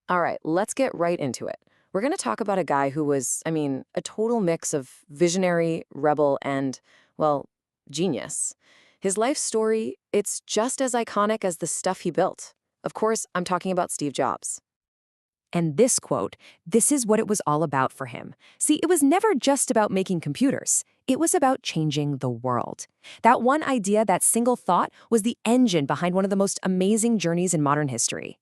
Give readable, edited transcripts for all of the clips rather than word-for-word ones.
All right, let's get right into it. We're going to talk about a guy who was, a total mix of visionary, rebel, and, well, genius. His life story, it's just as iconic as the stuff he built. Of course, I'm talking about Steve Jobs. And this quote, this is what it was all about for him. See, it was never just about making computers. It was about changing the world. That one idea, that single thought, was the engine behind one of the most amazing journeys in modern history.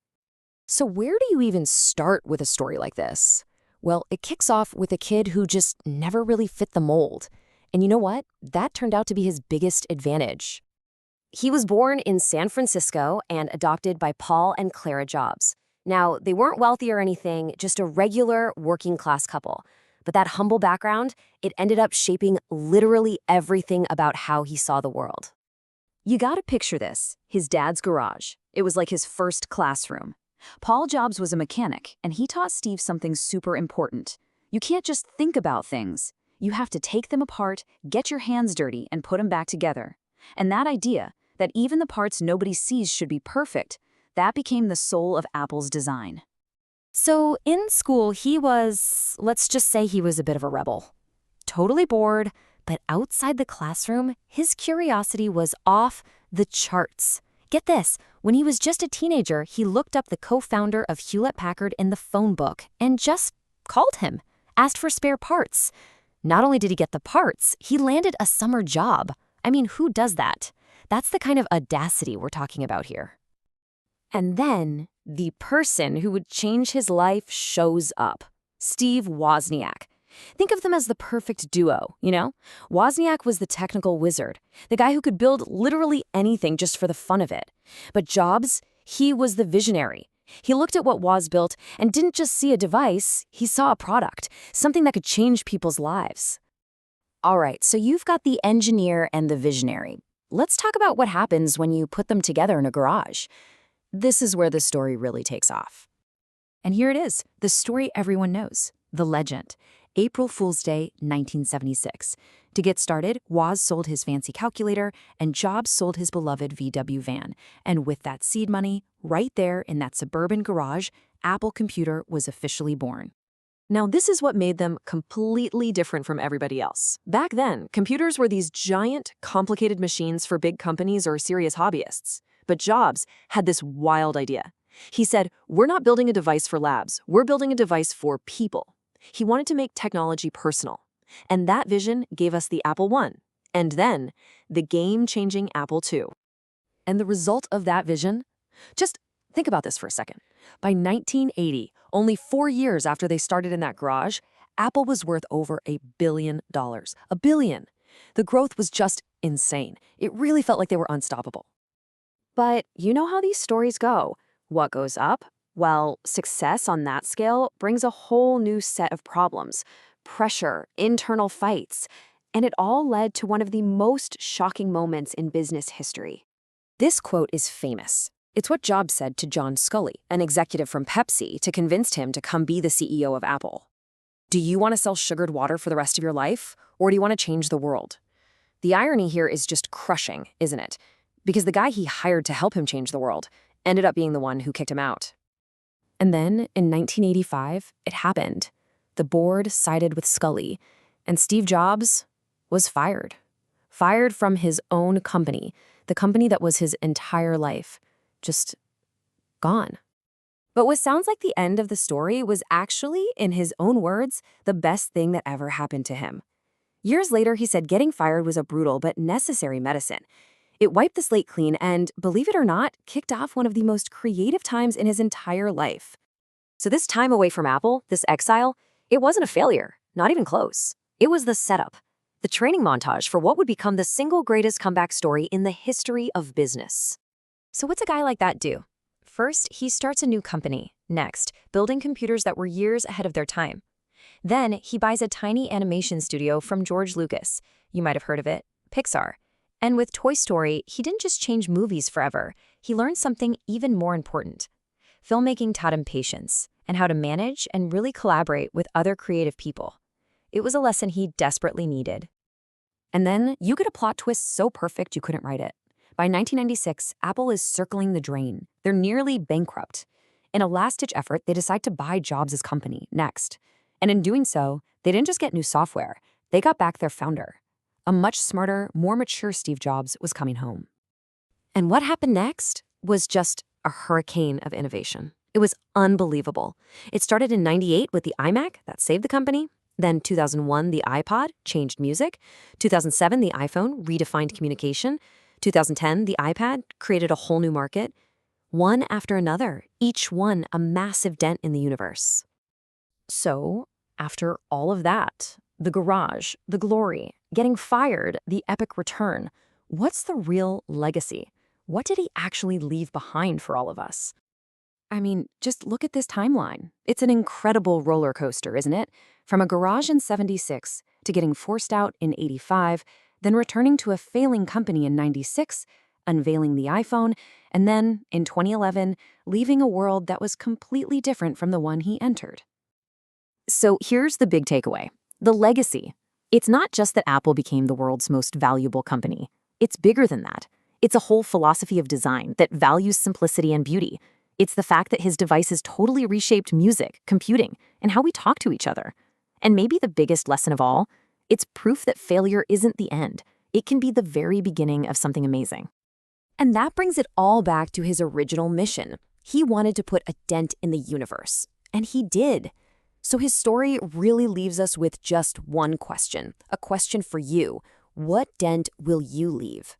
So, where do you even start with a story like this? Well, it kicks off with a kid who just never really fit the mold. And you know what? That turned out to be his biggest advantage. He was born in San Francisco and adopted by Paul and Clara Jobs. Now, they weren't wealthy or anything, just a regular working class couple. But that humble background, it ended up shaping literally everything about how he saw the world. You gotta picture this, his dad's garage. It was like his first classroom. Paul Jobs was a mechanic, and he taught Steve something super important. You can't just think about things. You have to take them apart, get your hands dirty, and put them back together. And that idea, that even the parts nobody sees should be perfect, that became the soul of Apple's design. So in school, let's just say he was a bit of a rebel. Totally bored, but outside the classroom, his curiosity was off the charts. Get this, when he was just a teenager, he looked up the co-founder of Hewlett-Packard in the phone book and just called him, asked for spare parts. Not only did he get the parts, he landed a summer job. Who does that? That's the kind of audacity we're talking about here. And then, the person who would change his life shows up. Steve Wozniak. Think of them as the perfect duo, you know? Wozniak was the technical wizard, the guy who could build literally anything just for the fun of it. But Jobs, he was the visionary. He looked at what Woz built and didn't just see a device, he saw a product, something that could change people's lives. All right, so you've got the engineer and the visionary. Let's talk about what happens when you put them together in a garage. This is where the story really takes off. And here it is, the story everyone knows, the legend. April Fool's Day, 1976. To get started, Woz sold his fancy calculator, and Jobs sold his beloved VW van. And with that seed money, right there in that suburban garage, Apple Computer was officially born. Now, this is what made them completely different from everybody else. Back then, computers were these giant, complicated machines for big companies or serious hobbyists. But Jobs had this wild idea. He said, we're not building a device for labs, we're building a device for people. He wanted to make technology personal. And that vision gave us the Apple I, and then the game-changing Apple II. And the result of that vision? Just think about this for a second. By 1980, only 4 years after they started in that garage, Apple was worth over $1 billion. A billion. The growth was just insane. It really felt like they were unstoppable. But you know how these stories go. What goes up? Well, success on that scale brings a whole new set of problems. Pressure, internal fights, and it all led to one of the most shocking moments in business history. This quote is famous. It's what Jobs said to John Scully, an executive from Pepsi, to convince him to come be the CEO of Apple. Do you want to sell sugared water for the rest of your life, or do you want to change the world? The irony here is just crushing, isn't it? Because the guy he hired to help him change the world ended up being the one who kicked him out. And then, in 1985, it happened. The board sided with Scully, and Steve Jobs was fired. Fired from his own company, the company that was his entire life. Just gone. But what sounds like the end of the story was actually, in his own words, the best thing that ever happened to him. Years later, he said getting fired was a brutal but necessary medicine. It wiped the slate clean and, believe it or not, kicked off one of the most creative times in his entire life. So this time away from Apple, this exile, it wasn't a failure, not even close. It was the setup, the training montage for what would become the single greatest comeback story in the history of business. So what's a guy like that do? First, he starts a new company. Next, building computers that were years ahead of their time. Then, he buys a tiny animation studio from George Lucas. You might have heard of it, Pixar. And with Toy Story, he didn't just change movies forever. He learned something even more important. Filmmaking taught him patience and how to manage and really collaborate with other creative people. It was a lesson he desperately needed. And then you get a plot twist so perfect you couldn't write it. By 1996, Apple is circling the drain. They're nearly bankrupt. In a last-ditch effort, they decide to buy Jobs' company next. And in doing so, they didn't just get new software, they got back their founder. A much smarter, more mature Steve Jobs was coming home. And what happened next was just a hurricane of innovation. It was unbelievable. It started in '98 with the iMac that saved the company. Then 2001, the iPod changed music. 2007, the iPhone redefined communication. 2010, the iPad created a whole new market. One after another, each one a massive dent in the universe. So, after all of that, the garage, the glory, getting fired, the epic return, what's the real legacy? What did he actually leave behind for all of us? I mean, just look at this timeline. It's an incredible roller coaster, isn't it? From a garage in '76 to getting forced out in '85, then returning to a failing company in '96, unveiling the iPhone, and then, in 2011, leaving a world that was completely different from the one he entered. So here's the big takeaway. The legacy. It's not just that Apple became the world's most valuable company. It's bigger than that. It's a whole philosophy of design that values simplicity and beauty. It's the fact that his devices totally reshaped music, computing, and how we talk to each other. And maybe the biggest lesson of all, it's proof that failure isn't the end. It can be the very beginning of something amazing. And that brings it all back to his original mission. He wanted to put a dent in the universe. And he did. So his story really leaves us with just one question, a question for you. What dent will you leave?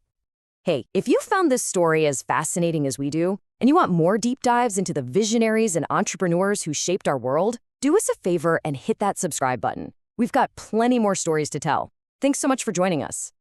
Hey, if you found this story as fascinating as we do, and you want more deep dives into the visionaries and entrepreneurs who shaped our world, do us a favor and hit that subscribe button. We've got plenty more stories to tell. Thanks so much for joining us.